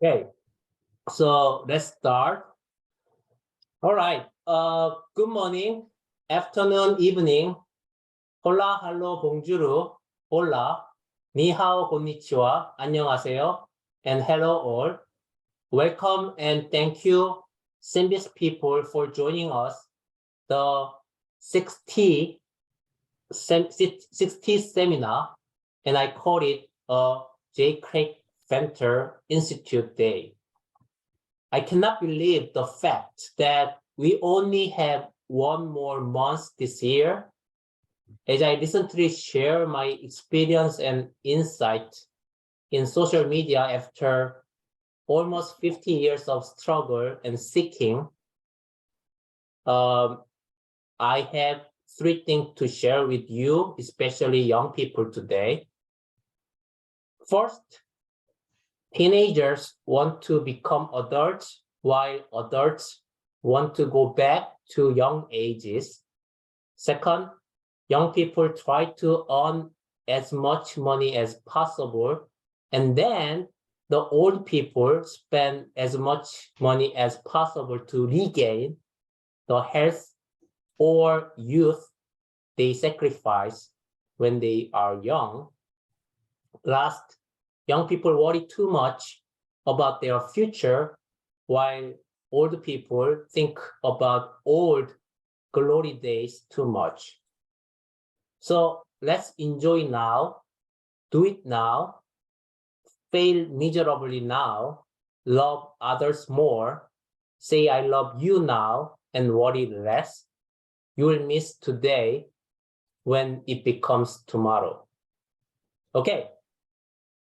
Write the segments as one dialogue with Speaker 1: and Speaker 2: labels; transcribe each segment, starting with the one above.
Speaker 1: Okay, so let's start. All right. Good morning, afternoon, evening. Hola, hello, bonjour, hola, ni hao, konnichiwa, 안녕하세요, and hello all. Welcome and thank you, SynBYSS people, for joining us. The 60th seminar, and I call it a J. Craig Venter Institute Day. I cannot believe the fact that we only have one more month this year. As I recently share my experience and insight in social media after almost 50 years of struggle and seeking, I have three things to share with you, especially young people today. First, teenagers want to become adults while adults want to go back to young ages. Second, young people try to earn as much money as possible, and then the old people spend as much money as possible to regain the health or youth they sacrifice when they are young. Last, young people worry too much about their future, while old people think about old glory days too much. So let's enjoy now, do it now, fail miserably now, love others more, say I love you now, and worry less. You will miss today when it becomes tomorrow. Okay,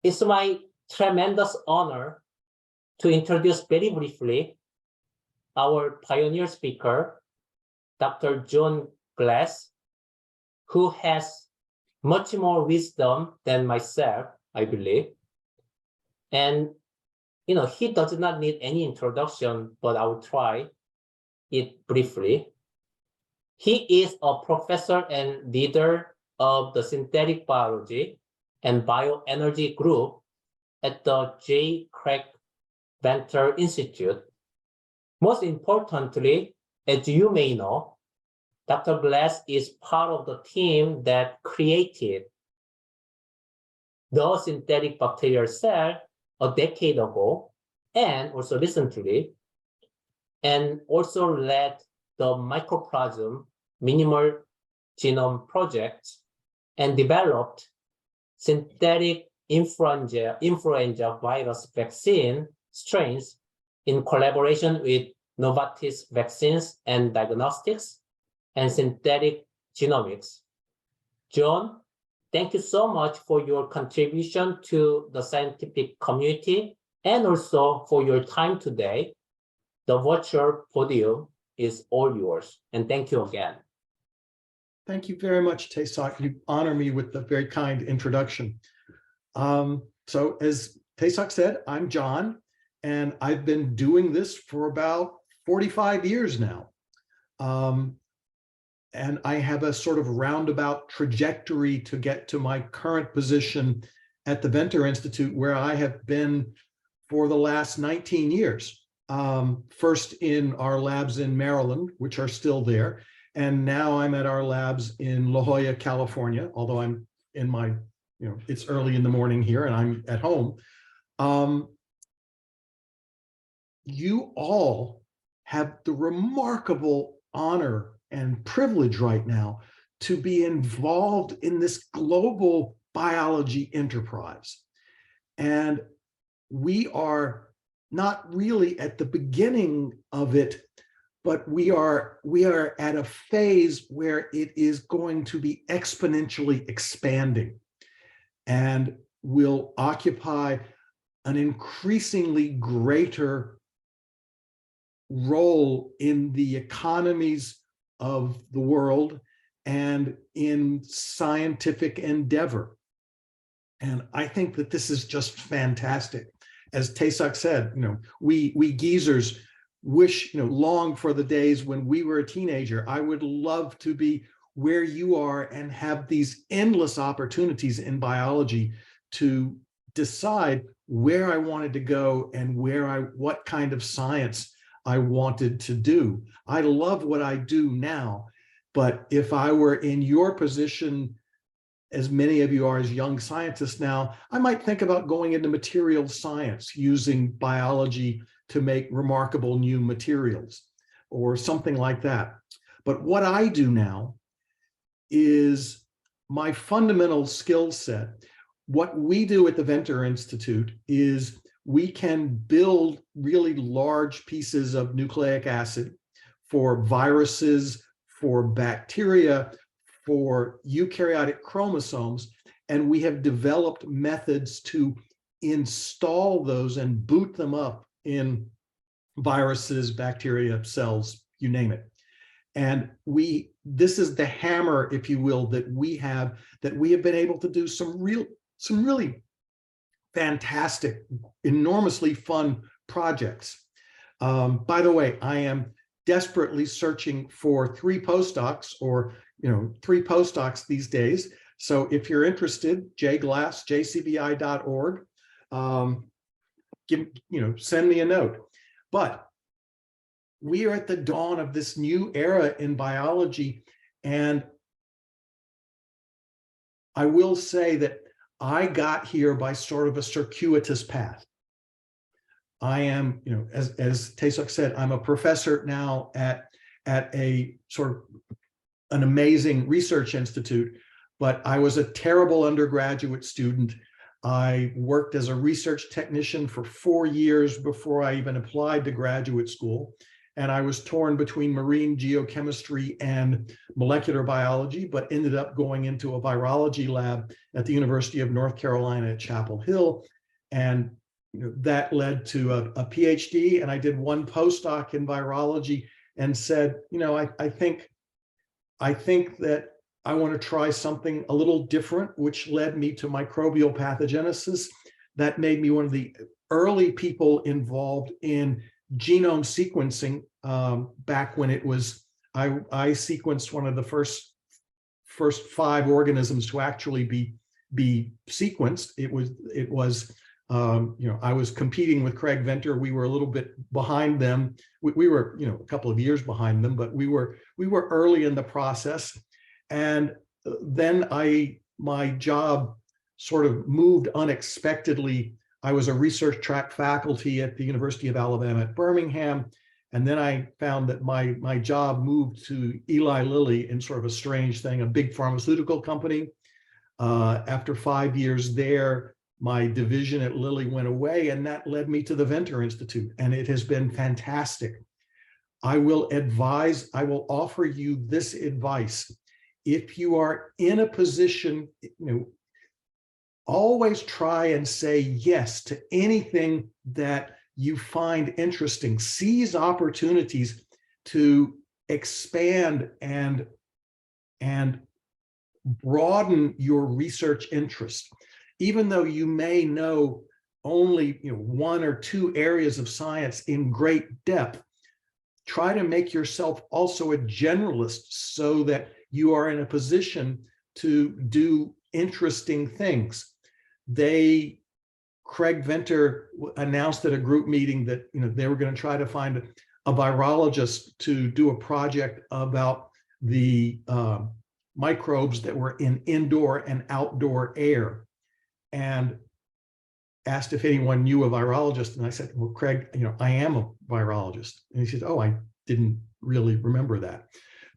Speaker 1: it's my tremendous honor to introduce very briefly our pioneer speaker, Dr. John Glass, who has much more wisdom than myself, I believe. And, he does not need any introduction, but I will try it briefly. He is a professor and leader of the synthetic biology and bioenergy group at the J. Craig Venter Institute. Most importantly, as you may know, Dr. Glass is part of the team that created the synthetic bacterial cell a decade ago, and also recently, and also led the microplasm minimal genome project and developed synthetic influenza virus vaccine strains in collaboration with Novartis Vaccines and Diagnostics and Synthetic Genomics. John, thank you so much for your contribution to the scientific community and also for your time today. The virtual podium is all yours, and thank you again.
Speaker 2: Thank you very much, Tae-sok. You honor me with the very kind introduction. So as Tae-sok said, I'm John, and I've been doing this for about 45 years now. And I have a sort of roundabout trajectory to get to my current position at the Venter Institute, where I have been for the last 19 years. First in our labs in Maryland, which are still there. And now I'm at our labs in La Jolla, California, although I'm in my, it's early in the morning here and I'm at home. You all have the remarkable honor and privilege right now to be involved in this global biology enterprise. And we are not really at the beginning of it, but we are at a phase where it is going to be exponentially expanding and will occupy an increasingly greater role in the economies of the world and in scientific endeavor. And I think that this is just fantastic. As Tae-sok said, we geezers wish, long for the days when we were a teenager. I would love to be where you are and have these endless opportunities in biology to decide where I wanted to go and what kind of science I wanted to do. I love what I do now, but if I were in your position, as many of you are as young scientists now, I might think about going into materials science, using biology to make remarkable new materials or something like that. But what I do now is my fundamental skill set. What we do at the Venter Institute is we can build really large pieces of nucleic acid for viruses, for bacteria, for eukaryotic chromosomes, and we have developed methods to install those and boot them up in viruses, bacteria, cells, you name it. And this is the hammer, if you will, that we have been able to do some really fantastic, enormously fun projects. By the way, I am desperately searching for 3 postdocs, or 3 postdocs these days. So if you're interested, jglass.jcbi.org, send me a note. But we are at the dawn of this new era in biology, and I will say that I got here by sort of a circuitous path. I am, as Tae-Suk said, I'm a professor now at a sort of an amazing research institute, but I was a terrible undergraduate student. I worked as a research technician for 4 years before I even applied to graduate school. And I was torn between marine geochemistry and molecular biology, but ended up going into a virology lab at the University of North Carolina at Chapel Hill. And that led to a PhD, and I did 1 postdoc in virology and said, I think that I want to try something a little different, which led me to microbial pathogenesis. That made me one of the early people involved in genome sequencing, back when it was, I sequenced one of the first 5 organisms to actually be sequenced. I was competing with Craig Venter. We were a little bit behind them. We were, a couple of years behind them, but we were early in the process. And then my job sort of moved unexpectedly. I was a research track faculty at the University of Alabama at Birmingham. And then I found that my job moved to Eli Lilly in sort of a strange thing, a big pharmaceutical company. After 5 years there, my division at Lilly went away, and that led me to the Venter Institute, and it has been fantastic. I will offer you this advice. If you are in a position, always try and say yes to anything that you find interesting. Seize opportunities to expand and broaden your research interest. Even though you may know only 1 or 2 areas of science in great depth, try to make yourself also a generalist so that you are in a position to do interesting things. Craig Venter announced at a group meeting that they were going to try to find a virologist to do a project about the microbes that were in indoor and outdoor air, and asked if anyone knew a virologist. And I said, well, Craig, I am a virologist. And he said, oh, I didn't really remember that.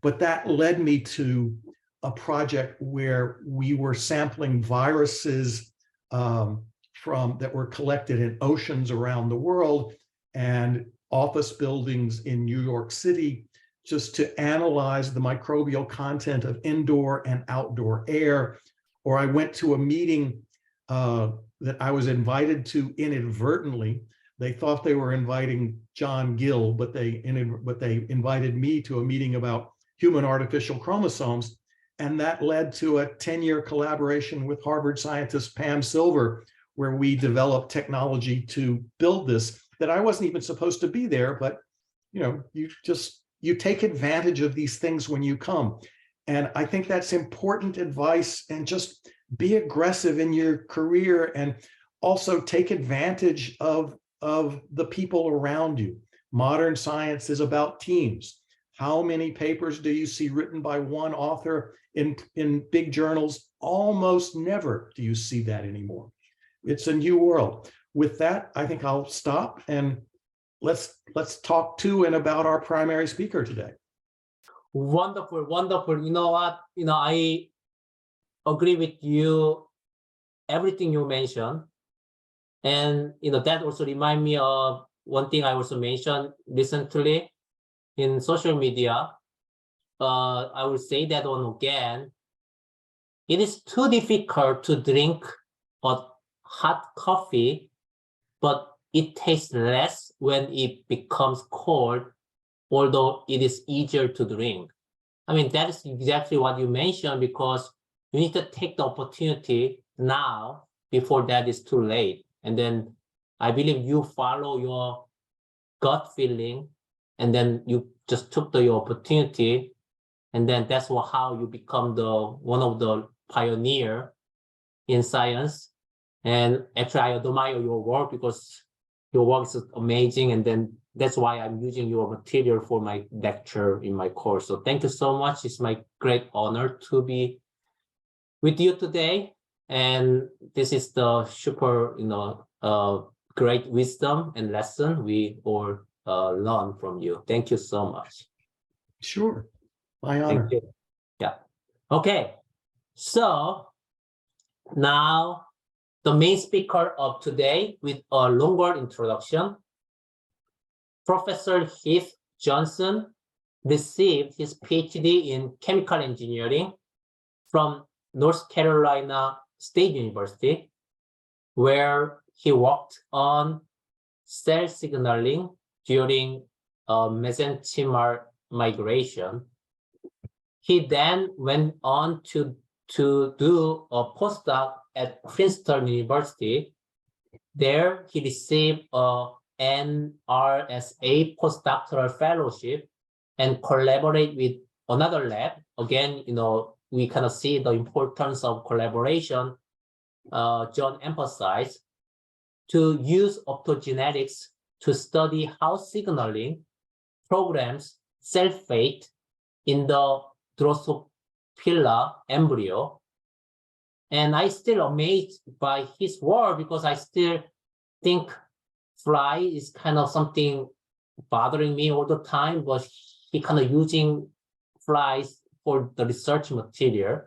Speaker 2: But that led me to a project where we were sampling viruses that were collected in oceans around the world and office buildings in New York City, just to analyze the microbial content of indoor and outdoor air. Or I went to a meeting that I was invited to inadvertently. They thought they were inviting John Gill, but they invited me to a meeting about human artificial chromosomes. And that led to a 10-year collaboration with Harvard scientist Pam Silver, where we developed technology to build this, that I wasn't even supposed to be there, but you take advantage of these things when you come. And I think that's important advice, and just be aggressive in your career and also take advantage of the people around you. Modern science is about teams. How many papers do you see written by one author in big journals? Almost never do you see that anymore. It's a new world. With that, I think I'll stop and let's talk to and about our primary speaker today.
Speaker 1: Wonderful, wonderful. You know what? I agree with you, everything you mentioned. And, that also remind me of one thing I also mentioned recently in social media. I will say that one again. It is too difficult to drink a hot coffee, but it tastes less when it becomes cold, although it is easier to drink. I mean, that is exactly what you mentioned, because you need to take the opportunity now before that is too late. And then I believe you follow your gut feeling, and then you just took your opportunity, and then that's how you become one of the pioneer in science. And actually, I admire your work because your work is amazing, and then that's why I'm using your material for my lecture in my course. So thank you so much. It's my great honor to be with you today. And this is the super, great wisdom and lesson we all learn from you. Thank you so much.
Speaker 2: Sure, my honor.
Speaker 1: Thank you. Yeah. Okay. So now the main speaker of today with a longer introduction. Professor Heath Johnson received his PhD in chemical engineering from North Carolina State University, where he worked on cell signaling during mesenchymal migration. He then went on to do a postdoc at Princeton University. There, he received a NRSA postdoctoral fellowship and collaborate with another lab. Again, we kind of see the importance of collaboration. John emphasized to use optogenetics to study how signaling programs cell fate in the Drosophila embryo. And I still amazed by his work, because I still think fly is kind of something bothering me all the time, but he kind of using flies for the research material.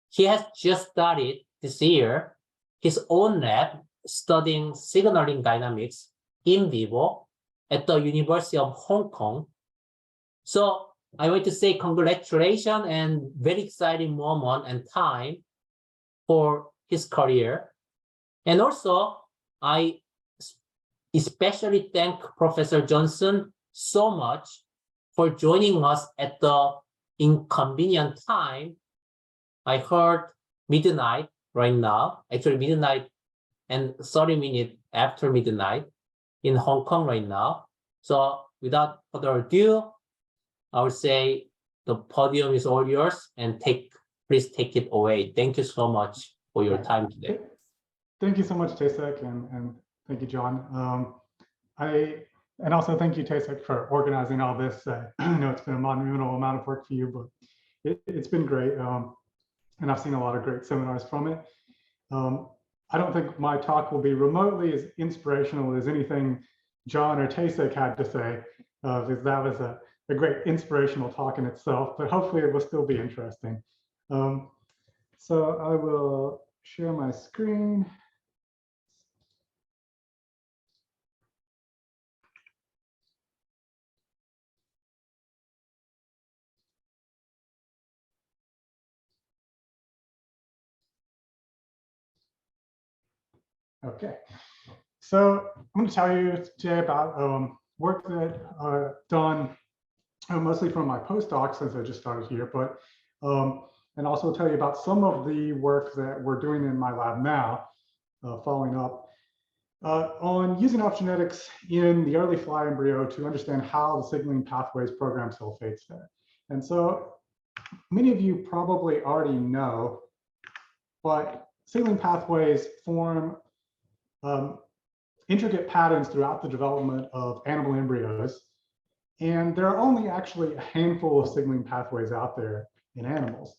Speaker 1: He has just started this year his own lab studying signaling dynamics in vivo at the University of Hong Kong. So I want to say congratulations and very exciting moment and time for his career. And also, I especially thank Professor Johnson so much for joining us at the inconvenient time. I heard midnight right now, actually midnight and 30 minutes after midnight in Hong Kong right now. So without further ado, I would say the podium is all yours, and please take it away. Thank you so much for your time today.
Speaker 3: Thank you so much, Taesek, and thank you, John. And also thank you, Taesek, for organizing all this. I know it's been a monumental amount of work for you, but it's been great. And I've seen a lot of great seminars from it. I don't think my talk will be remotely as inspirational as anything John or Taesek had to say, because that was a great inspirational talk in itself, but hopefully it will still be interesting. So I will share my screen. Okay, so I'm going to tell you today about work that I've done mostly from my postdoc, since I just started here, but and also tell you about some of the work that we're doing in my lab now, following up on using optogenetics in the early fly embryo to understand how the signaling pathways program cell fates there. And so many of you probably already know, but signaling pathways form intricate patterns throughout the development of animal embryos. And there are only actually a handful of signaling pathways out there in animals.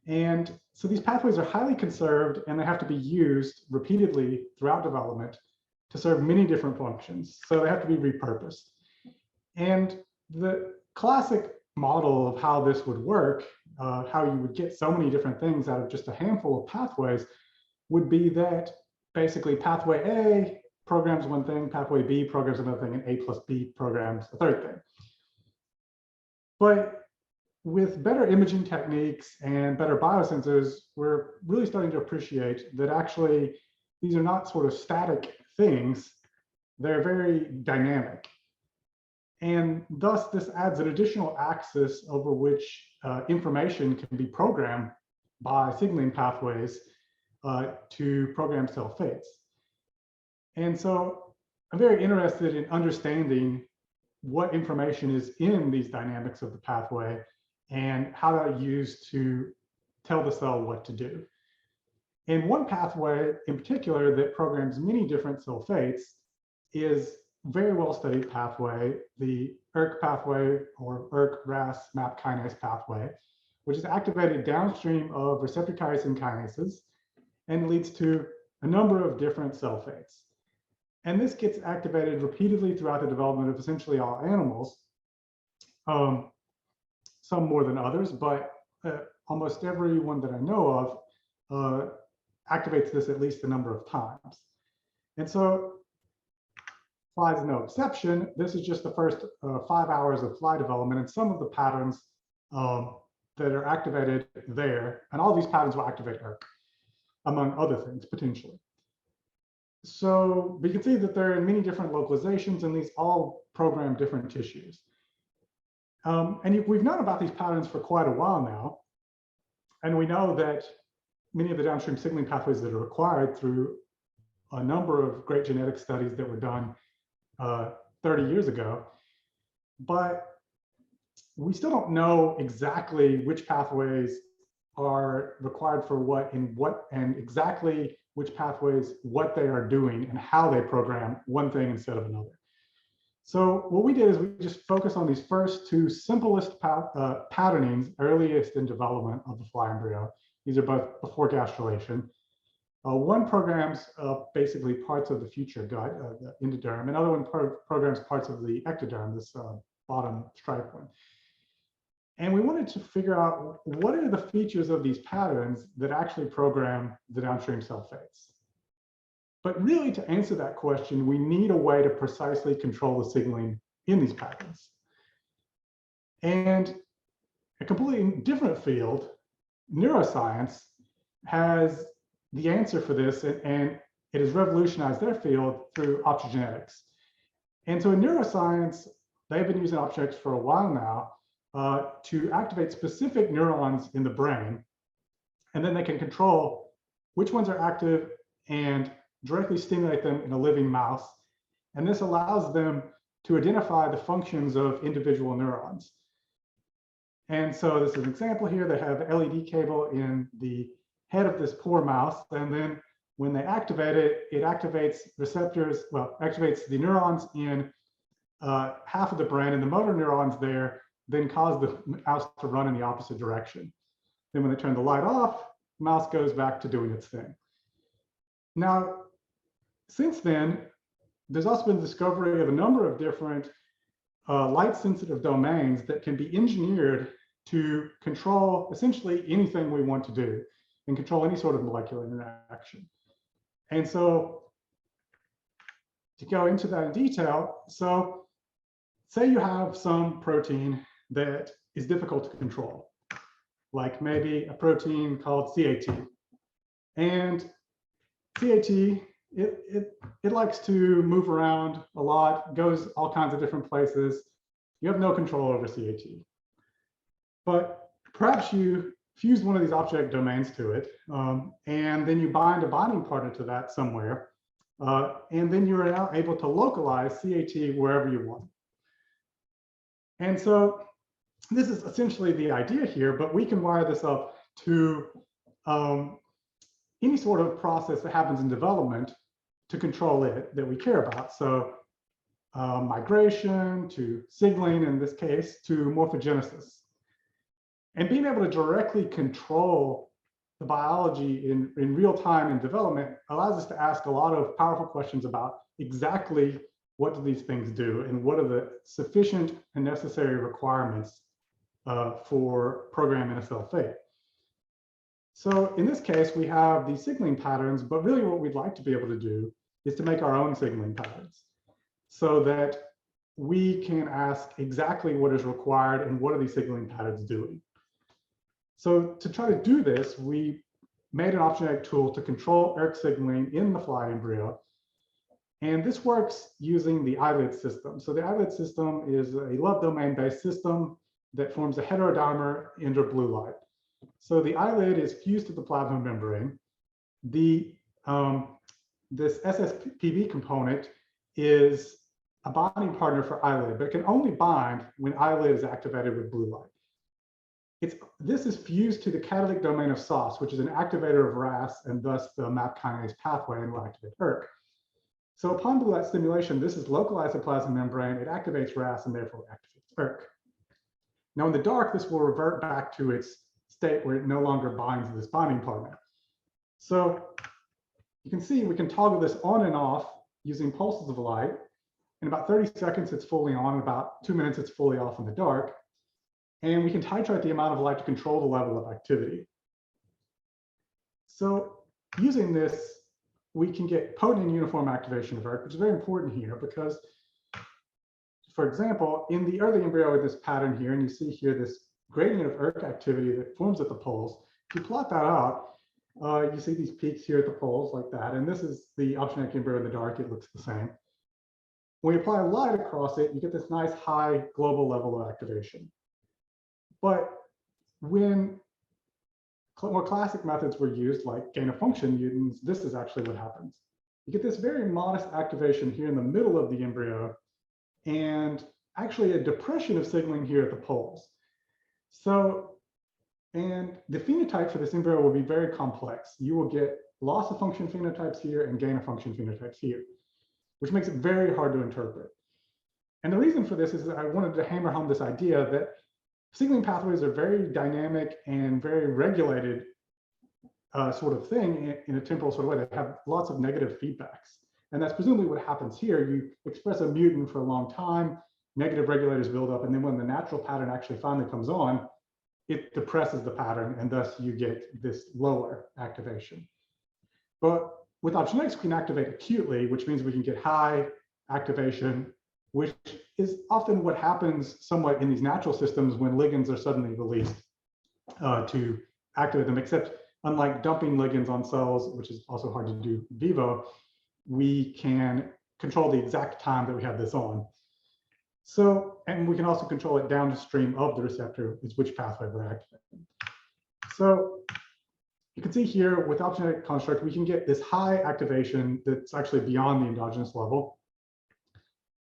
Speaker 3: And so these pathways are highly conserved, and they have to be used repeatedly throughout development to serve many different functions. So they have to be repurposed. And the classic model of how this would work, how you would get so many different things out of just a handful of pathways, would be that basically pathway A programs one thing, pathway B programs another thing, and A plus B programs a third thing. But with better imaging techniques and better biosensors, we're really starting to appreciate that actually these are not sort of static things, they're very dynamic. And thus this adds an additional axis over which information can be programmed by signaling pathways to program cell fates. And so I'm very interested in understanding what information is in these dynamics of the pathway and how they're used to tell the cell what to do. And one pathway in particular that programs many different cell fates is a very well studied pathway, the ERK pathway, or ERK-RAS MAP kinase pathway, which is activated downstream of receptor tyrosine kinases and leads to a number of different cell fates. And this gets activated repeatedly throughout the development of essentially all animals, some more than others, but almost every one that I know of activates this at least a number of times. And so fly is no exception. This is just the first 5 hours of fly development, and some of the patterns that are activated there, and all these patterns will activate ERK, among other things, potentially. So we can see that there are many different localizations, and these all program different tissues. And we've known about these patterns for quite a while now. And we know that many of the downstream signaling pathways that are required through a number of great genetic studies that were done 30 years ago. But we still don't know exactly which pathways are required for what, and exactly which pathways, what they are doing, and how they program one thing instead of another. So what we did is we just focused on these first two simplest patternings, earliest in development of the fly embryo. These are both before gastrulation. One programs basically parts of the future gut, the endoderm. Another one programs parts of the ectoderm, this bottom striped one. And we wanted to figure out what are the features of these patterns that actually program the downstream cell fates. But really, to answer that question, we need a way to precisely control the signaling in these patterns. And a completely different field, neuroscience, has the answer for this, and it has revolutionized their field through optogenetics. And so in neuroscience, they've been using optogenetics for a while now to activate specific neurons in the brain, and then they can control which ones are active and directly stimulate them in a living mouse. And this allows them to identify the functions of individual neurons. And so this is an example here. They have an LED cable in the head of this poor mouse. And then when they activate it, it activates receptors, well, activates the neurons in half of the brain, and the motor neurons there then cause the mouse to run in the opposite direction. Then when they turn the light off, the mouse goes back to doing its thing. Now, since then, there's also been the discovery of a number of different light-sensitive domains that can be engineered to control essentially anything we want to do and control any sort of molecular interaction. And so to go into that in detail, so say you have some protein that is difficult to control, like maybe a protein called CAT. And CAT, it likes to move around a lot, goes all kinds of different places. You have no control over CAT. But perhaps you fuse one of these object domains to it, and then you bind a binding partner to that somewhere, and then you're now able to localize CAT wherever you want. And so this is essentially the idea here, but we can wire this up to any sort of process that happens in development to control it that we care about. So migration to signaling, in this case, to morphogenesis. And being able to directly control the biology in real time in development allows us to ask a lot of powerful questions about exactly what do these things do and what are the sufficient and necessary requirements for programming a cell fate. So in this case, we have these signaling patterns, but really what we'd like to be able to do is to make our own signaling patterns so that we can ask exactly what is required and what are these signaling patterns doing. So to try to do this, we made an optionetic tool to control ERK signaling in the fly embryo. And this works using the Eyelid system. So the Eyelid system is a love domain-based system that forms a heterodimer under blue light. So the Eyelid is fused to the plasma membrane. This SSPB component is a bonding partner for Eyelid, but it can only bind when Eyelid is activated with blue light. This is fused to the catalytic domain of SOS, which is an activator of RAS and thus the MAP kinase pathway and will activate ERK. So upon blue light stimulation, this is localized to plasma membrane, it activates RAS and therefore activates ERK. Now in the dark, this will revert back to its state where it no longer binds to this bonding partner. So you can see we can toggle this on and off using pulses of light. In about 30 seconds, it's fully on. In about 2 minutes, it's fully off in the dark. And we can titrate the amount of light to control the level of activity. So using this, we can get potent and uniform activation of ERK, which is very important here because, for example, in the early embryo with this pattern here, and you see here this gradient of ERK activity that forms at the poles, if you plot that out, you see these peaks here at the poles like that. And this is the optionetic embryo in the dark, it looks the same. When you apply light across it, you get this nice high global level of activation. But when more classic methods were used, like gain-of-function mutants, this is actually what happens. You get this very modest activation here in the middle of the embryo, and actually a depression of signaling here at the poles. So, and the phenotype for this embryo will be very complex. You will get loss of function phenotypes here and gain-of-function phenotypes here, which makes it very hard to interpret. And the reason for this is that I wanted to hammer home this idea that signaling pathways are very dynamic and very regulated sort of thing in a temporal sort of way. They have lots of negative feedbacks. And that's presumably what happens here. You express a mutant for a long time, negative regulators build up, and then when the natural pattern actually finally comes on, it depresses the pattern, and thus you get this lower activation. But with optionetics, we can activate acutely, which means we can get high activation, which is often what happens somewhat in these natural systems when ligands are suddenly released to activate them, except unlike dumping ligands on cells, which is also hard to do in vivo, we can control the exact time that we have this on. So, and we can also control it downstream of the receptor, is which pathway we're activating. So you can see here with optionetic construct, we can get this high activation that's actually beyond the endogenous level.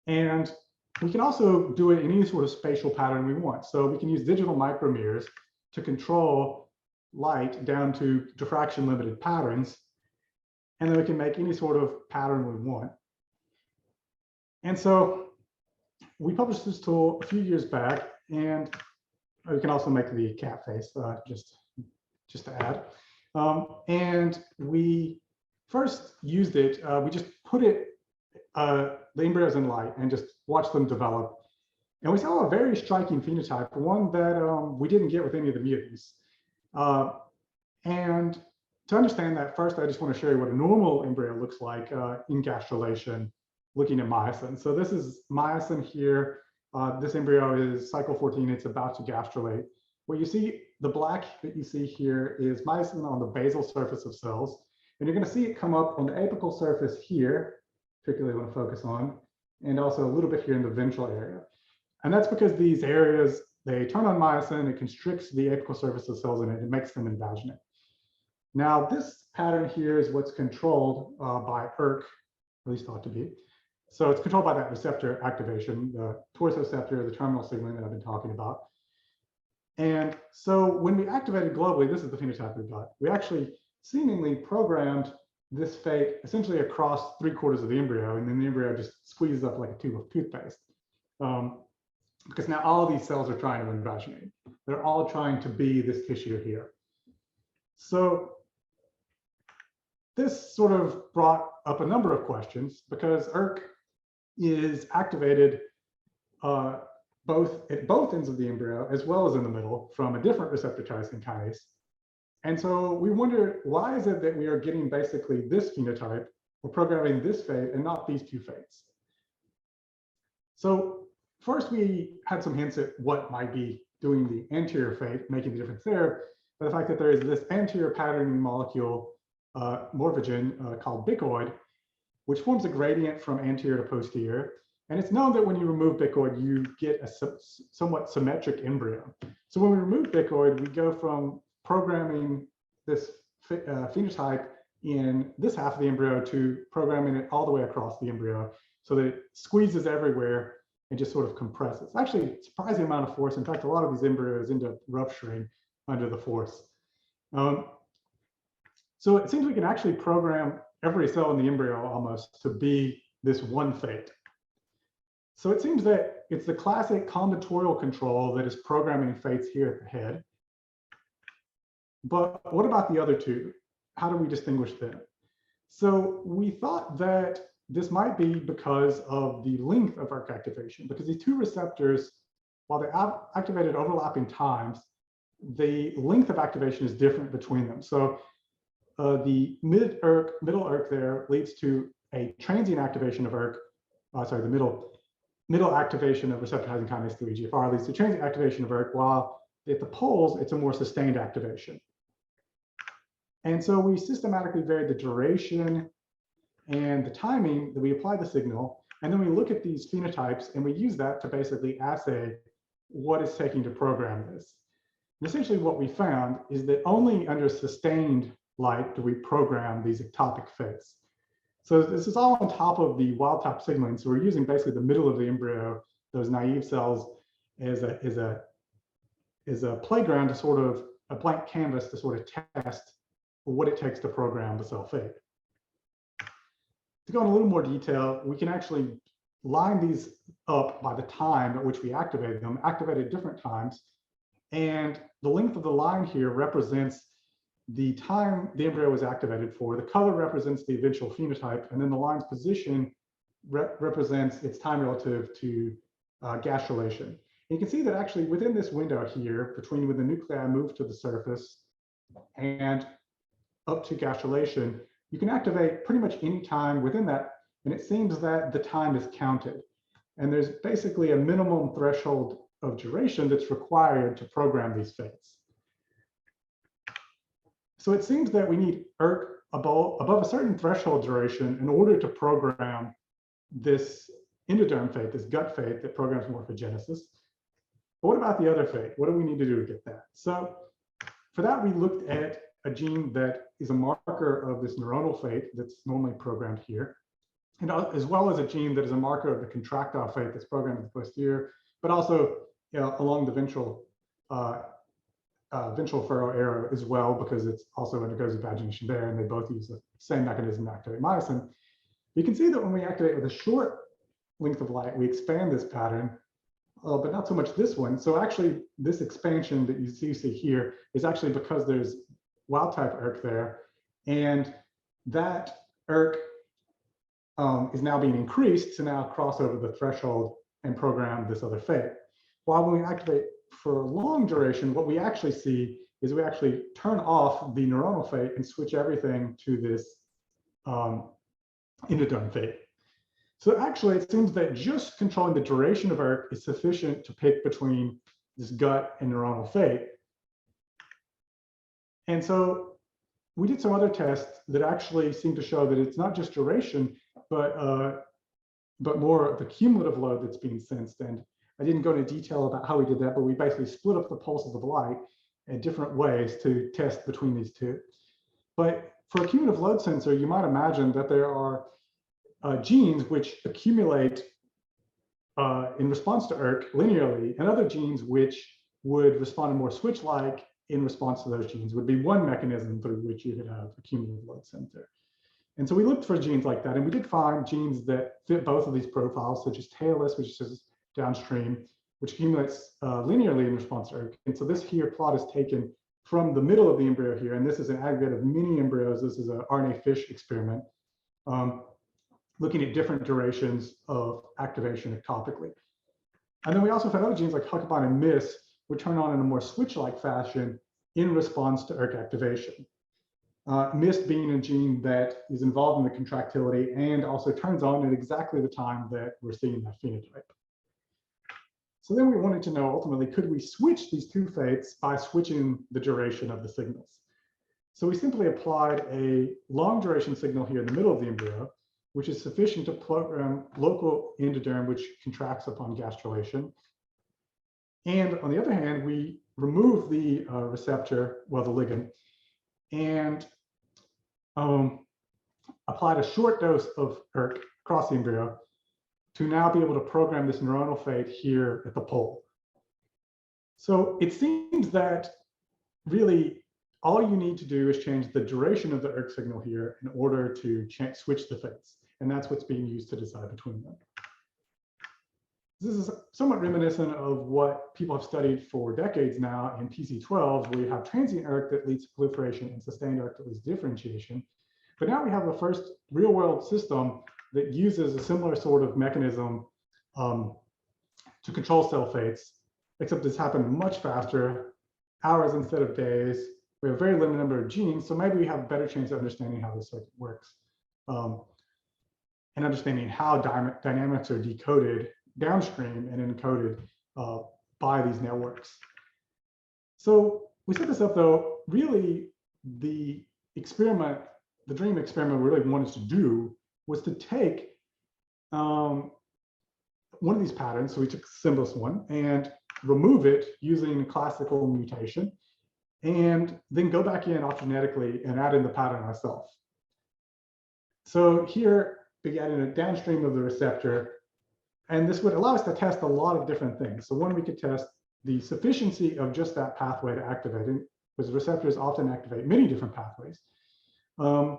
Speaker 3: And we can also do it in any sort of spatial pattern we want. So we can use digital micromirrors to control light down to diffraction limited patterns. And then we can make any sort of pattern we want. And so we published this tool a few years back, and we can also make the cat face just to add. And we first used it, we just put it, the embryos in light and just watched them develop. And we saw a very striking phenotype, one that we didn't get with any of the mutants. And to understand that, first, I just want to show you what a normal embryo looks like in gastrulation, looking at myosin. So this is myosin here. This embryo is cycle 14. It's about to gastrulate. What you see, the black that you see here is myosin on the basal surface of cells. And you're going to see it come up on the apical surface here, particularly want to focus on, and also a little bit here in the ventral area. And that's because these areas, they turn on myosin, it constricts the apical surface of cells, and it makes them invaginate. Now, this pattern here is what's controlled by ERK, at least thought to be. So it's controlled by that receptor activation, the torsoceptor, the terminal signaling that I've been talking about. And so when we activated globally, this is the phenotype we got. We actually seemingly programmed this fate essentially across 3/4 of the embryo, and then the embryo just squeezes up like a tube of toothpaste. Because now all of these cells are trying to invaginate. They're all trying to be this tissue here. So this sort of brought up a number of questions, because ERK is activated both at both ends of the embryo as well as in the middle from a different receptor tyrosine kinase. And so we wonder, why is it that we are getting basically this phenotype, we're programming this fate and not these two fates? So first we had some hints at what might be doing the anterior fate, making the difference there, but the fact that there is this anterior patterning molecule, morphogen called bicoid, which forms a gradient from anterior to posterior. And it's known that when you remove bicoid, you get a somewhat symmetric embryo. So when we remove bicoid, we go from programming this phenotype in this half of the embryo to programming it all the way across the embryo so that it squeezes everywhere and just sort of compresses. Actually, a surprising amount of force. In fact, a lot of these embryos end up rupturing under the force. So it seems we can actually program every cell in the embryo almost to be this one fate. So it seems that it's the classic combinatorial control that is programming fates here at the head. But what about the other two? How do we distinguish them? So we thought that this might be because of the length of ERK activation, because these two receptors, while they're activated overlapping times, the length of activation is different between them. So the middle ERK there leads to a transient activation of ERK, the middle activation of receptor tyrosine kinase 3 EGFR leads to transient activation of ERK, while at the poles, it's a more sustained activation. And so we systematically vary the duration and the timing that we apply the signal, and then we look at these phenotypes and we use that to basically assay what it's taking to program this. And essentially what we found is that only under sustained light do we program these ectopic fates. So this is all on top of the wild type signaling. So we're using basically the middle of the embryo, those naive cells, as a playground to sort of, a blank canvas to sort of test what it takes to program the cell fate. To go in a little more detail, we can actually line these up by the time at which we activated them, activated at different times. And the length of the line here represents the time the embryo was activated for. The color represents the eventual phenotype, and then the line's position represents its time relative to gastrulation. And you can see that actually within this window here, between when the nuclei move to the surface and up to gastrulation, you can activate pretty much any time within that, and it seems that the time is counted. And there's basically a minimum threshold of duration that's required to program these fates. So it seems that we need ERK above a certain threshold duration in order to program this endoderm fate, this gut fate that programs morphogenesis. But what about the other fate? What do we need to do to get that? So for that, we looked at a gene that is a marker of this neuronal fate that's normally programmed here, and as well as a gene that is a marker of the contractile fate that's programmed in the posterior, but also along the ventral furrow arrow as well, because it also undergoes invagination there, and they both use the same mechanism to activate myosin. You can see that when we activate with a short length of light, we expand this pattern, but not so much this one. So actually, this expansion that you see here is actually because there's wild type ERK there, and that ERK is now being increased to now cross over the threshold and program this other fate. While when we activate for long duration, what we actually see is we actually turn off the neuronal fate and switch everything to this endoderm fate. So actually, it seems that just controlling the duration of ERK is sufficient to pick between this gut and neuronal fate. And so we did some other tests that actually seem to show that it's not just duration, but more the cumulative load that's being sensed. And I didn't go into detail about how we did that, but we basically split up the pulses of light in different ways to test between these two. But for a cumulative load sensor, you might imagine that there are genes which accumulate in response to ERK linearly, and other genes which would respond more switch-like in response to those genes would be one mechanism through which you could have a cumulative load sensor. And so we looked for genes like that, and we did find genes that fit both of these profiles, such as TALIS, which is downstream, which accumulates linearly in response to ERK. And so this here plot is taken from the middle of the embryo here, and this is an aggregate of mini embryos. This is an RNA fish experiment, looking at different durations of activation ectopically. And then we also found other genes like Huckabine and MIS would turn on in a more switch-like fashion in response to ERK activation. MIS being a gene that is involved in the contractility and also turns on at exactly the time that we're seeing that phenotype. So then we wanted to know, ultimately, could we switch these two fates by switching the duration of the signals? So we simply applied a long duration signal here in the middle of the embryo, which is sufficient to program local endoderm, which contracts upon gastrulation. And on the other hand, we remove the receptor, well, the ligand, and applied a short dose of ERK across the embryo to now be able to program this neuronal fate here at the pole. So it seems that really all you need to do is change the duration of the ERK signal here in order to switch the fates. And that's what's being used to decide between them. This is somewhat reminiscent of what people have studied for decades now in PC12s, where you have transient ERK that leads to proliferation and sustained ERK that leads to differentiation. But now we have the first real world system that uses a similar sort of mechanism to control cell fates, except it's happened much faster, hours instead of days. We have a very limited number of genes, so maybe we have a better chance of understanding how this circuit works and understanding how dynamics are decoded downstream and encoded by these networks. So we set this up, though, really the experiment, the dream experiment we really wanted to do was to take one of these patterns, so we took SynBYSS one, and remove it using classical mutation, and then go back in optogenetically and add in the pattern ourselves. So here, we added a downstream of the receptor, and this would allow us to test a lot of different things. So one, we could test the sufficiency of just that pathway to activate it, because receptors often activate many different pathways. We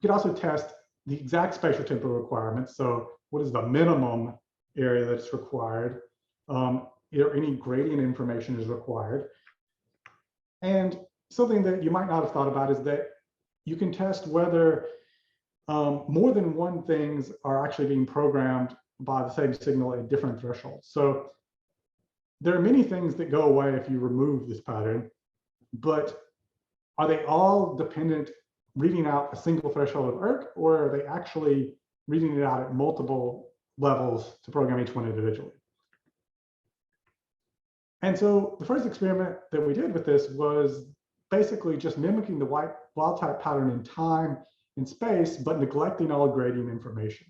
Speaker 3: could also test the exact spatial temporal requirements. So what is the minimum area that's required? Any gradient information is required. And something that you might not have thought about is that you can test whether more than one things are actually being programmed by the same signal at different thresholds. So there are many things that go away if you remove this pattern, but are they all dependent reading out a single threshold of ERK, or are they actually reading it out at multiple levels to program each one individually? And so the first experiment that we did with this was basically just mimicking the wild type pattern in time and space, but neglecting all gradient information.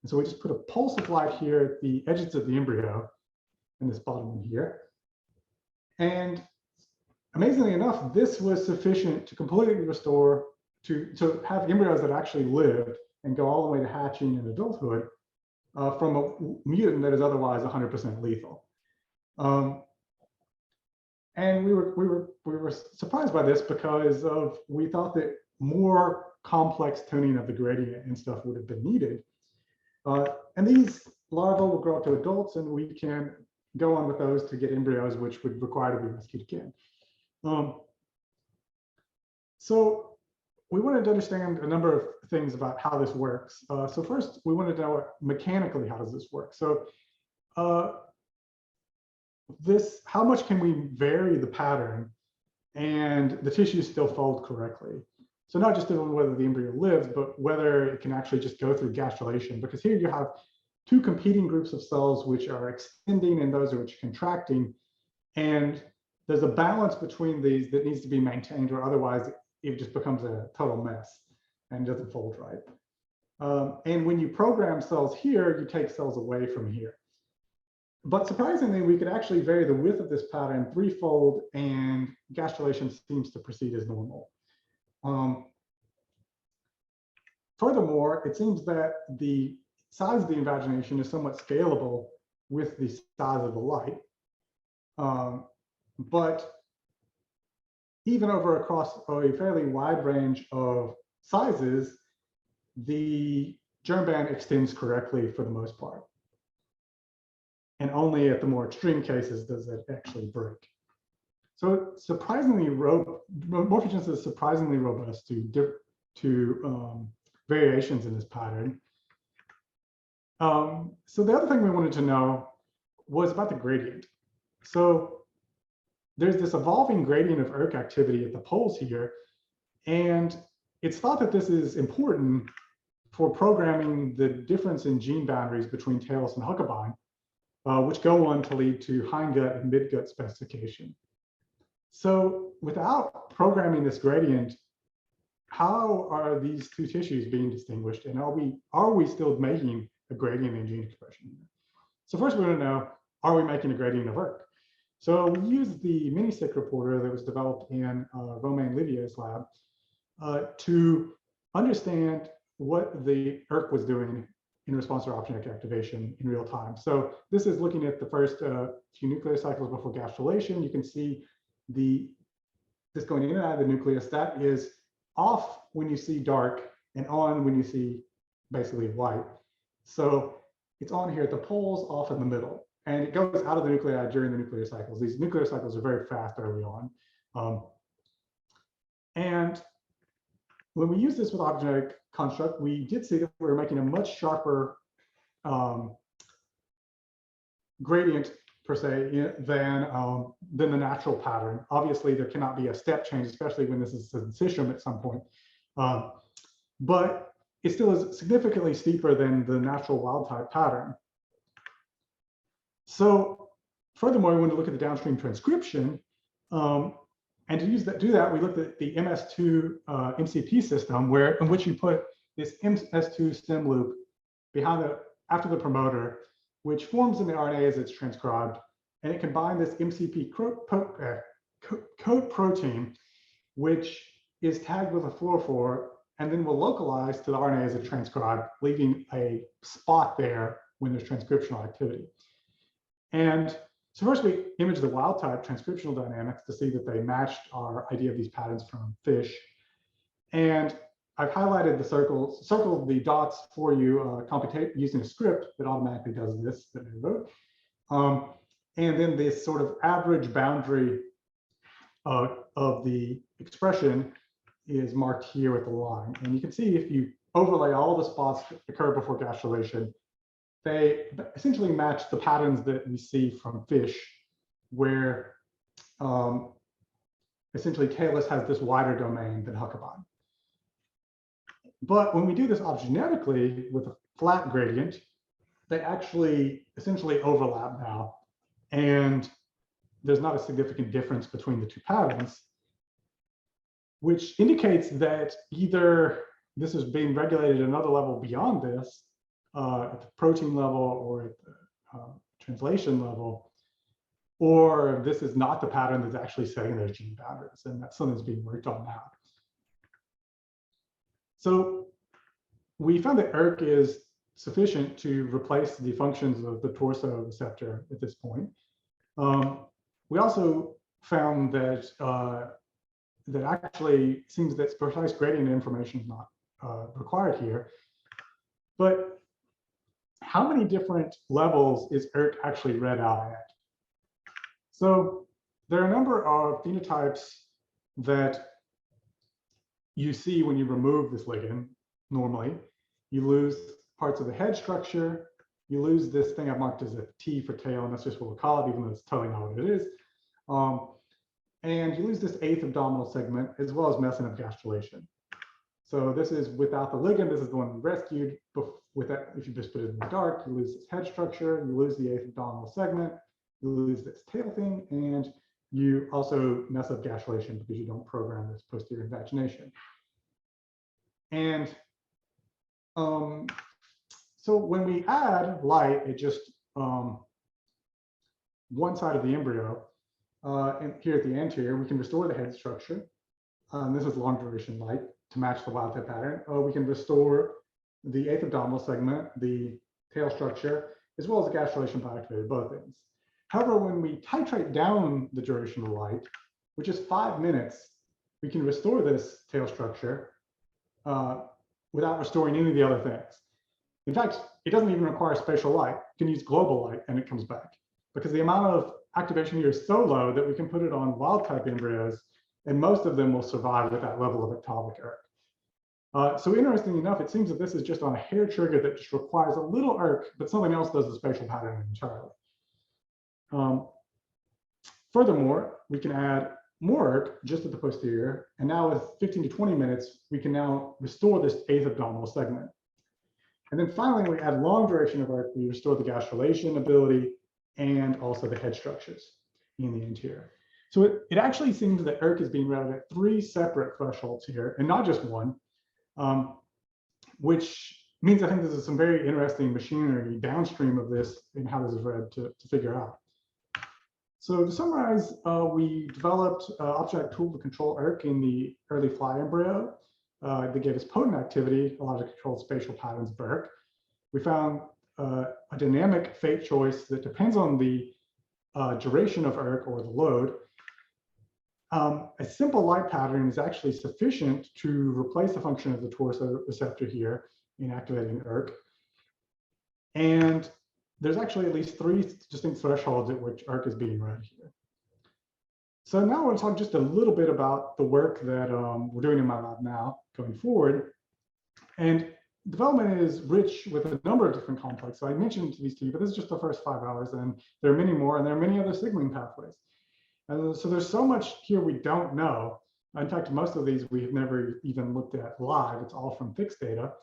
Speaker 3: And so we just put a pulse of light here at the edges of the embryo in this bottom one here. And amazingly enough, this was sufficient to completely restore, to have embryos that actually lived and go all the way to hatching and adulthood from a mutant that is otherwise 100% lethal. And we were surprised by this because we thought that more complex tuning of the gradient and stuff would have been needed. And these larvae will grow up to adults, and we can go on with those to get embryos, which would require to be rescued again. So we wanted to understand a number of things about how this works. So first, we wanted to know mechanically, how does this work? So how much can we vary the pattern and the tissues still fold correctly? So not just on whether the embryo lives, but whether it can actually just go through gastrulation, because here you have two competing groups of cells which are extending and those which are contracting. And there's a balance between these that needs to be maintained, or otherwise it just becomes a total mess and doesn't fold right. And when you program cells here, you take cells away from here. But surprisingly, we could actually vary the width of this pattern threefold, and gastrulation seems to proceed as normal. Furthermore, it seems that the size of the invagination is somewhat scalable with the size of the light. But even across a fairly wide range of sizes, the germ band extends correctly for the most part. And only at the more extreme cases does it actually break. So surprisingly, morphogenesis is surprisingly robust to variations in this pattern. So the other thing we wanted to know was about the gradient. So there's this evolving gradient of ERK activity at the poles here, and it's thought that this is important for programming the difference in gene boundaries between Talus and Huckabine, which go on to lead to hindgut and midgut specification. So without programming this gradient, how are these two tissues being distinguished, and are we still making a gradient in gene expression here? So first we want to know, are we making a gradient of ERK? So we used the mini-seq reporter that was developed in Romain Livier's lab to understand what the ERK was doing in response to opsogenic activation in real time. So this is looking at the first few nuclear cycles before gastrulation. You can see this going in and out of the nucleus. That is off when you see dark and on when you see basically white. So it's on here at the poles, off in the middle. And it goes out of the nuclei during the nuclear cycles. These nuclear cycles are very fast early on. And when we use this with opsogenic construct, we did see that we were making a much sharper gradient per se than the natural pattern. Obviously, there cannot be a step change, especially when this is syncytium at some point. But it still is significantly steeper than the natural wild type pattern. So furthermore, we want to look at the downstream transcription. And to do that, we looked at the MS2 MCP system, in which you put this MS2 stem loop after the promoter, which forms in the RNA as it's transcribed, and it can bind this MCP coat protein, which is tagged with a fluorophore, and then will localize to the RNA as it's transcribed, leaving a spot there when there's transcriptional activity. And so first we imaged the wild type transcriptional dynamics to see that they matched our idea of these patterns from fish. And I've highlighted the circled the dots for you using a script that automatically does this that I wrote. And then this sort of average boundary of the expression is marked here with the line. And you can see if you overlay all the spots that occur before gastrulation, they essentially match the patterns that we see from fish, where essentially Talus has this wider domain than Huckabine. But when we do this optogenetically with a flat gradient, they actually essentially overlap now. And there's not a significant difference between the two patterns, which indicates that either this is being regulated at another level beyond this, at the protein level or at the translation level, or this is not the pattern that's actually setting those gene boundaries, and that's something that's being worked on now. So we found that ERK is sufficient to replace the functions of the torso receptor at this point. We also found that that actually seems that precise gradient information is not required here. But how many different levels is ERK actually read out at? So there are a number of phenotypes that you see when you remove this ligand. Normally, you lose parts of the head structure. You lose this thing I've marked as a T for tail, and that's just what we'll call it, even though it's totally not what it is. And you lose this 8th abdominal segment, as well as meson of gastrulation. So this is without the ligand. This is the one we rescued. With that, if you just put it in the dark, you lose this head structure, you lose the 8th abdominal segment, you lose this tail thing, and you also mess up gastrulation because you don't program this posterior invagination. And so when we add light at just one side of the embryo, and here at the anterior, we can restore the head structure. This is long duration light to match the wild type pattern. We can restore the 8th abdominal segment, the tail structure, as well as the gastrulation by activated both ends. However, when we titrate down the duration of light, which is 5 minutes, we can restore this tail structure without restoring any of the other things. In fact, it doesn't even require spatial light. You can use global light and it comes back, because the amount of activation here is so low that we can put it on wild type embryos, and most of them will survive with that level of ectopic ERK. So interestingly enough, it seems that this is just on a hair trigger that just requires a little ERK, but something else does the spatial pattern entirely. Furthermore, we can add more ERK just at the posterior, and now with 15 to 20 minutes, we can now restore this 8th abdominal segment. And then finally, we add long duration of ERK, we restore the gastrulation ability and also the head structures in the anterior. So it actually seems that ERK is being read at 3 separate thresholds here, and not just one, which means I think this is some very interesting machinery downstream of this and how this is read to figure out. So to summarize, we developed an object tool to control ERK in the early fly embryo. They gave us potent activity, allowed to control spatial patterns of ERK. We found a dynamic fate choice that depends on the duration of ERK or the load. A simple light pattern is actually sufficient to replace the function of the torso receptor here in activating ERK. And there's actually at least 3 distinct thresholds at which ERK is being read here. So now I want to talk just a little bit about the work that we're doing in my lab now going forward. And development is rich with a number of different complexes. So I mentioned these to you, but this is just the first 5 hours, and there are many more, and there are many other signaling pathways. And so there's so much here we don't know. In fact, most of these we've never even looked at live. It's all from fixed data.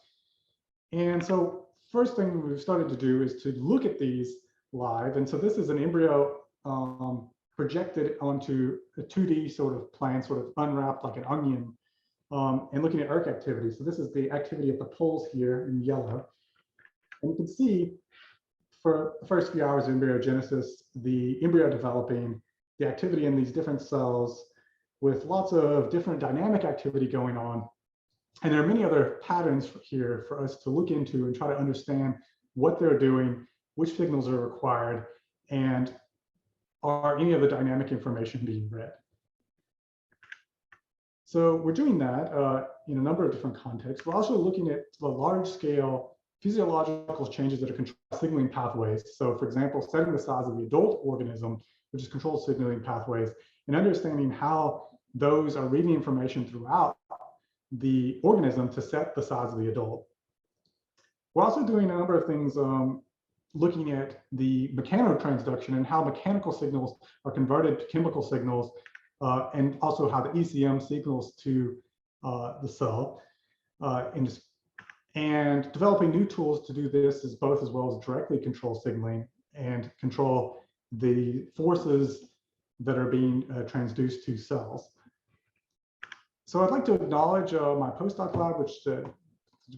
Speaker 3: And so first thing we've started to do is to look at these live. And so this is an embryo projected onto a 2D sort of plane, sort of unwrapped like an onion, and looking at ERK activity. So this is the activity of the poles here in yellow. And you can see for the first few hours of embryogenesis, the embryo developing, the activity in these different cells with lots of different dynamic activity going on. And there are many other patterns here for us to look into and try to understand what they're doing, which signals are required, and are any of the dynamic information being read. So we're doing that in a number of different contexts. We're also looking at the large-scale physiological changes that are controlling signaling pathways. So for example, setting the size of the adult organism, which is controlled signaling pathways, and understanding how those are reading information throughout the organism to set the size of the adult. We're also doing a number of things looking at the mechanotransduction and how mechanical signals are converted to chemical signals, and also how the ECM signals to the cell. And developing new tools to do this as well as directly control signaling and control the forces that are being transduced to cells. So I'd like to acknowledge my postdoc lab, which the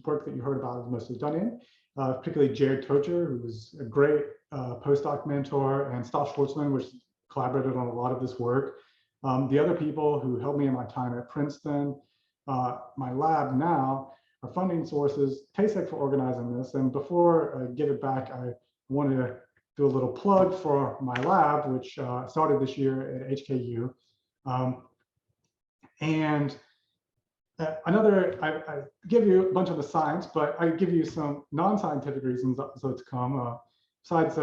Speaker 3: work that you heard about is mostly done in, particularly Jared Tocher, who was a great postdoc mentor, and Stav Schwartzman, which collaborated on a lot of this work. The other people who helped me in my time at Princeton, my lab now, our funding sources, TASEC for organizing this. And before I give it back, I want to do a little plug for my lab, which started this year at HKU. And I give you a bunch of the science, but I give you some non-scientific reasons so to come. Besides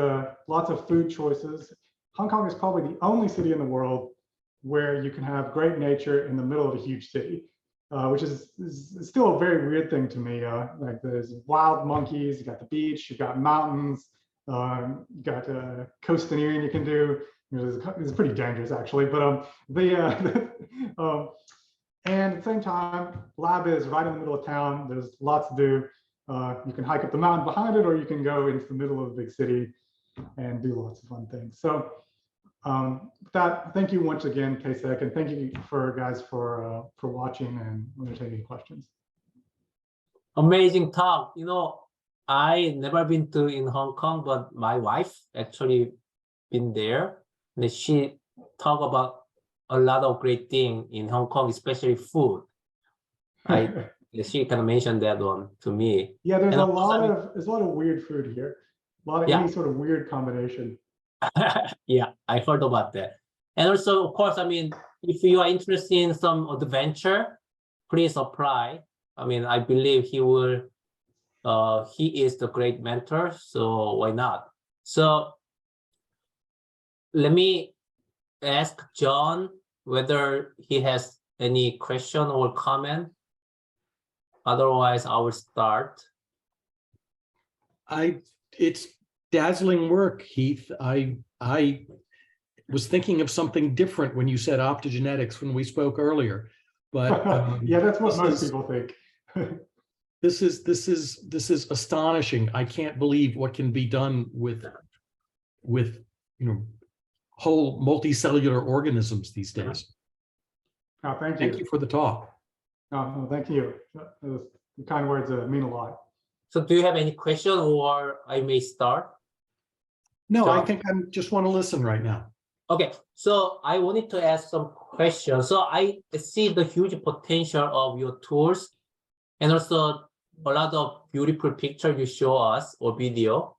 Speaker 3: lots of food choices, Hong Kong is probably the only city in the world where you can have great nature in the middle of a huge city, which is still a very weird thing to me. Like there's wild monkeys, you got the beach, you got mountains, you got coastaneering you can do. It's pretty dangerous actually, but and at the same time, lab is right in the middle of town. There's lots to do. You can hike up the mountain behind it, or you can go into the middle of the big city and do lots of fun things. So with that, thank you once again, TASEC, and thank you guys for watching and entertaining questions.
Speaker 1: Amazing talk. You know, I never been to in Hong Kong, but my wife actually been there, and she talk about a lot of great things in Hong Kong, especially food. She kind of mentioned that one to me.
Speaker 3: Yeah, there's a lot of weird food here. A lot of any sort of weird combination.
Speaker 1: Yeah, I heard about that. And also, of course, I mean, if you are interested in some adventure, please apply. I mean, I believe he will, he is the great mentor, so why not? So let me ask John whether he has any question or comment. Otherwise, I will start.
Speaker 2: It's dazzling work, Heath. I was thinking of something different when you said optogenetics when we spoke earlier, but
Speaker 3: yeah, that's what most people think.
Speaker 2: This is astonishing. I can't believe what can be done with whole multicellular organisms these days.
Speaker 3: Oh, thank you.
Speaker 2: Thank you for the talk.
Speaker 3: Oh, thank you. Those kind words mean a lot.
Speaker 1: So do you have any question, or I may start?
Speaker 2: No,
Speaker 1: John?
Speaker 2: I think I just want to listen right now.
Speaker 1: Okay, so I wanted to ask some questions. So I see the huge potential of your tools, and also a lot of beautiful picture you show us or video.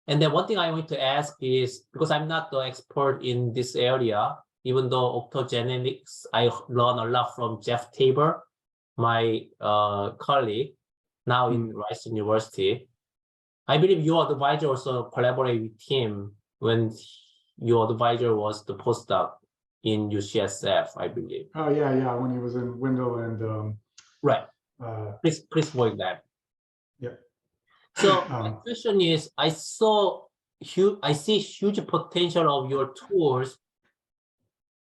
Speaker 1: And then one thing I want to ask is, because I'm not the expert in this area, even though optogenetics, I learn a lot from Jeff Tabor, my colleague, now in Rice University. I believe your advisor also collaborated with him when your advisor was the postdoc in UCSF, I believe.
Speaker 3: Oh yeah, when he was in Wendell and
Speaker 1: right. Chris Boyd.
Speaker 3: Yeah.
Speaker 1: So my question is, I see huge potential of your tools,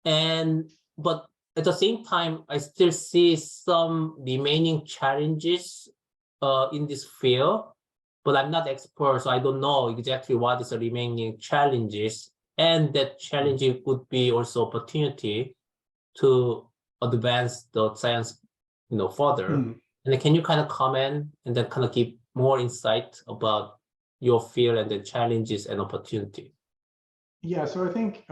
Speaker 1: but at the same time, I still see some remaining challenges in this field. But I'm not expert, so I don't know exactly what is the remaining challenges. And that challenging could be also opportunity to advance the science, further. And then can you kind of comment and then kind of give more insight about your field and the challenges and opportunity?
Speaker 3: Yeah, so I think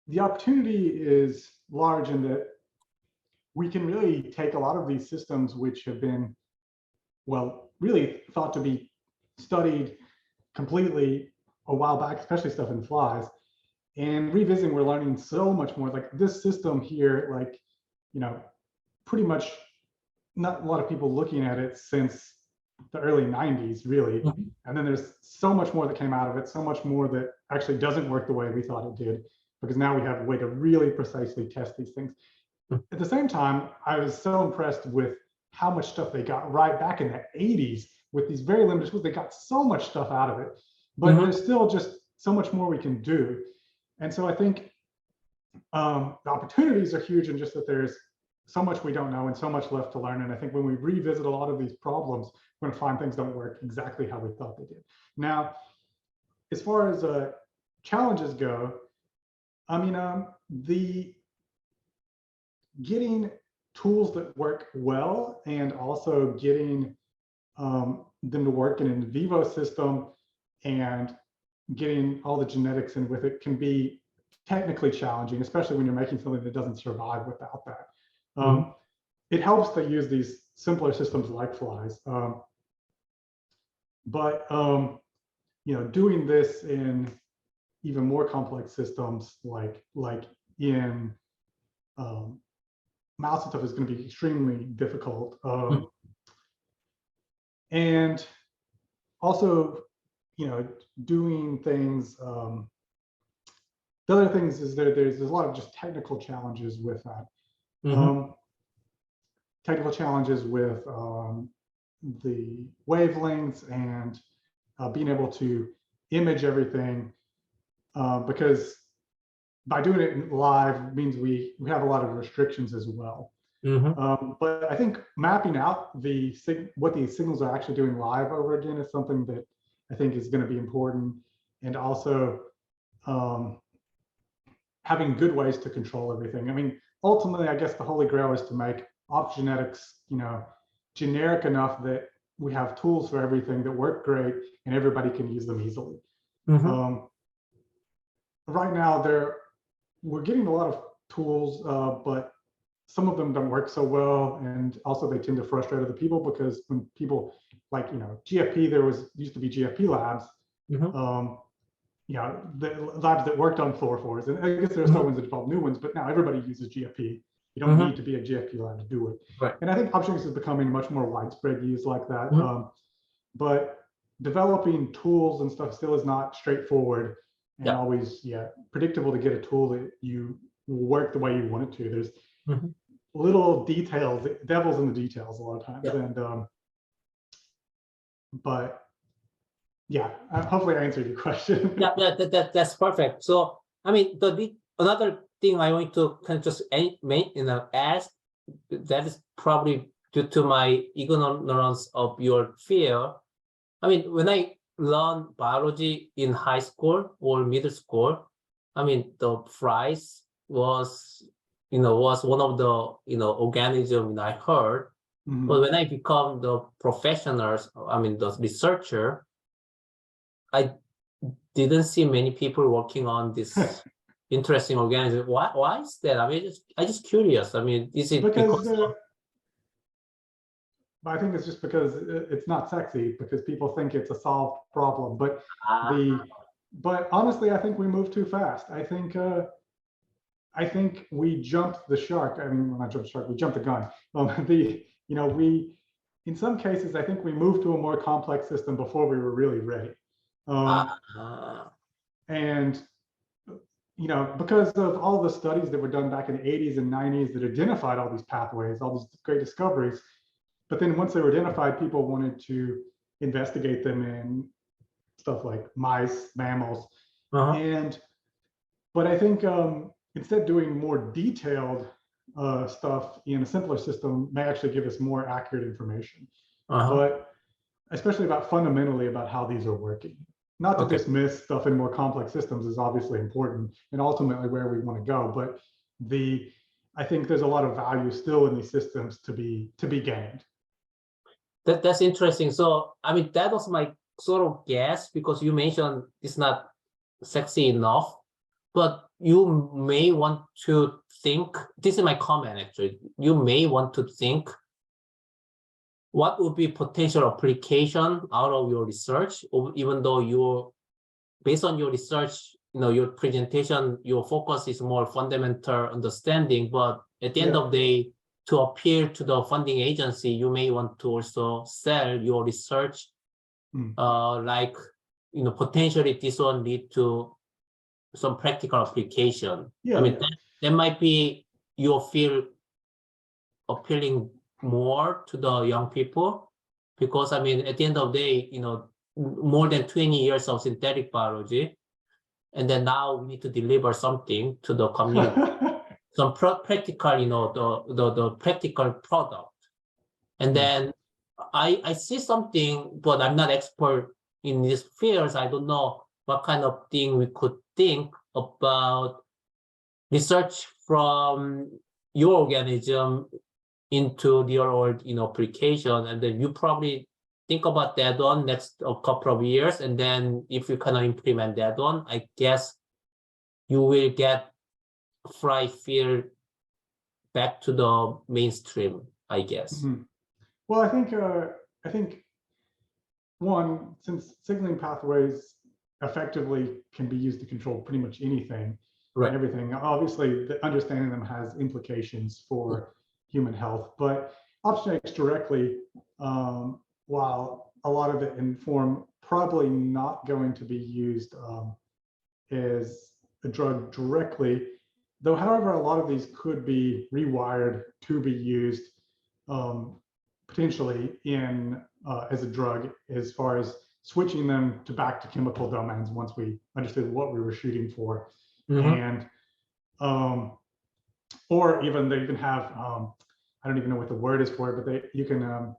Speaker 3: the opportunity is large in that we can really take a lot of these systems which have been, well, really thought to be studied completely a while back, especially stuff in flies, and revisiting, we're learning so much more. Like this system here, like, pretty much not a lot of people looking at it since the early 90s, really. And then there's so much more that came out of it, so much more that actually doesn't work the way we thought it did, because now we have a way to really precisely test these things. At the same time, I was so impressed with how much stuff they got right back in the 80s with these very limited tools. They got so much stuff out of it, but there's still just so much more we can do. And so I think the opportunities are huge, and just that there's so much we don't know and so much left to learn. And I think when we revisit a lot of these problems, we're going to find things don't work exactly how we thought they did. Now, as far as challenges go, I mean, the getting tools that work well and also getting them to work in an in vivo system and getting all the genetics in with it can be technically challenging, especially when you're making something that doesn't survive without that. It helps to use these simpler systems like flies, but doing this in even more complex systems like in mouse and stuff is going to be extremely difficult. And also, doing things. The other things is there's a lot of just technical challenges with that. Technical challenges with the wavelengths and being able to image everything, because by doing it live means we have a lot of restrictions as well. But I think mapping out what these signals are actually doing live over again is something that I think is going to be important, and also having good ways to control everything. I mean, ultimately, I guess the holy grail is to make optogenetics, generic enough that we have tools for everything that work great and everybody can use them easily. Right now, we're getting a lot of tools, but some of them don't work so well, and also they tend to frustrate other people, because when people like GFP, used to be GFP labs, the labs that worked on fluorophores, and I guess there are still ones that develop new ones, but now everybody uses GFP. You don't need to be a GFP lab to do it.
Speaker 1: Right.
Speaker 3: And I think options is becoming much more widespread use like that.
Speaker 1: Mhm.
Speaker 3: But developing tools and stuff still is not straightforward and always predictable to get a tool that you will work the way you want it to. There's little details, devil's in the details a lot of times. And but yeah, hopefully I answered your question.
Speaker 1: That's perfect. So I mean, another thing I want to kind of just ask, that is probably due to my ignorance of your field. I mean, when I learned biology in high school or middle school, I mean, the flies was one of the organism I heard. But when I become the professionals, I mean the researcher, I didn't see many people working on this interesting organism. Why is that? I mean, I'm just curious. I mean, is it because
Speaker 3: I think it's just because it's not sexy, because people think it's a solved problem. But but honestly, I think we move too fast. I think we jumped the shark. I mean, not jumped the shark, we jumped the gun. We in some cases, I think we moved to a more complex system before we were really ready. And because of all the studies that were done back in the 80s and 90s that identified all these pathways, all these great discoveries, but then once they were identified, people wanted to investigate them in stuff like mice, mammals, but I think instead doing more detailed stuff in a simpler system may actually give us more accurate information, but especially fundamentally about how these are working. Not to dismiss stuff in more complex systems is obviously important and ultimately where we want to go, but I think there's a lot of value still in these systems to be gained.
Speaker 1: That's interesting. So I mean, that was my sort of guess, because you mentioned it's not sexy enough, but you may want to think, this is my comment actually, you may want to think what would be potential application out of your research, even though based on your research, your presentation, your focus is more fundamental understanding, but at the end of the day, to appeal to the funding agency, you may want to also sell your research, like, potentially this one lead to some practical application. I mean, that might be your field appealing more to the young people, because I mean, at the end of the day, more than 20 years of synthetic biology, and then now we need to deliver something to the community. Some practical, the practical product. And then I see something, but I'm not expert in these fields. I don't know what kind of thing we could think about research from your organism into real world application. And then you probably think about that one next couple of years. And then if you cannot implement that one, I guess you will get fly field back to the mainstream, I guess.
Speaker 3: Well, I think one, since signaling pathways effectively can be used to control pretty much anything, and everything, obviously understanding them has implications for human health, but optionetics directly, while a lot of it in form probably not going to be used as a drug directly, though, however, a lot of these could be rewired to be used potentially in as a drug, as far as switching them back to chemical domains once we understood what we were shooting for. And or even they even have I don't even know what the word is for it, but you can at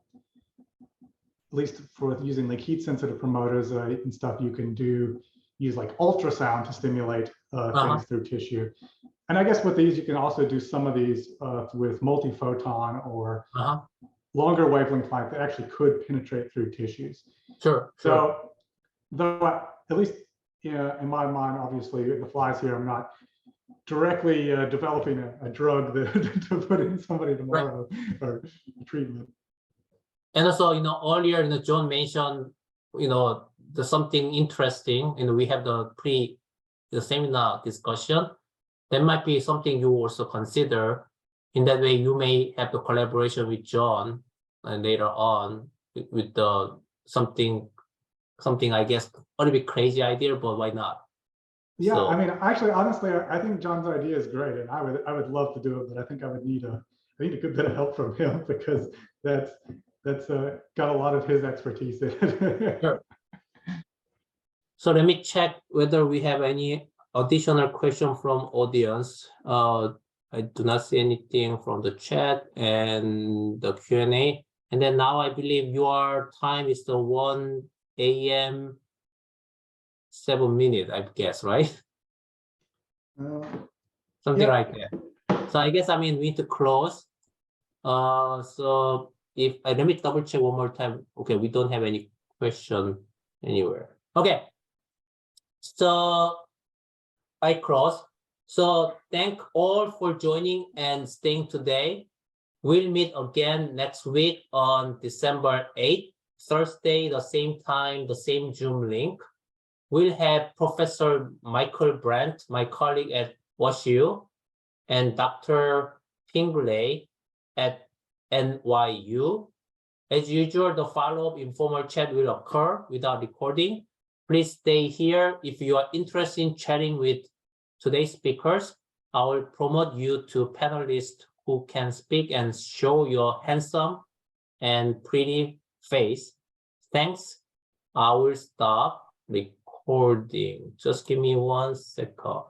Speaker 3: least for using like heat sensitive promoters and stuff, you can use like ultrasound to stimulate things through tissue. And I guess with these, you can also do some of these with multi-photon or longer wavelength light that actually could penetrate through tissues. So, though at least in my mind, obviously the flies here, I'm not directly developing a drug to put in somebody tomorrow or treatment.
Speaker 1: And also, earlier, John mentioned, there's something interesting, we have the seminar discussion. That might be something you also consider, In that way, you may have the collaboration with John and later on with the something I guess a little bit crazy idea, but why not?
Speaker 3: Yeah,
Speaker 1: So,
Speaker 3: I mean, actually, honestly, I think John's idea is great, and I would love to do it, but I think I need a good bit of help from him because that's got a lot of his expertise in it.
Speaker 1: sure. So let me check whether we have any additional question from audience. I do not see anything from the chat and the Q&A. And then now I believe your time is the 1 a.m. 7 minutes, I guess, right? Something
Speaker 3: yeah.
Speaker 1: like that. So I guess, I mean, we need to close. So if let me double check one more time. Okay, we don't have any question anywhere. Okay. So I close. So thank all for joining and staying today. We'll meet again next week on December 8th, Thursday, the same time, the same Zoom link. We'll have Professor Michael Brandt, my colleague at WashU, and Dr. Pingley at NYU. As usual, the follow-up informal chat will occur without recording. Please stay here if you are interested in chatting with today's speakers. I will promote you to panelists who can speak and show your handsome and pretty face. Thanks. I will stop recording. Just give me 1 second.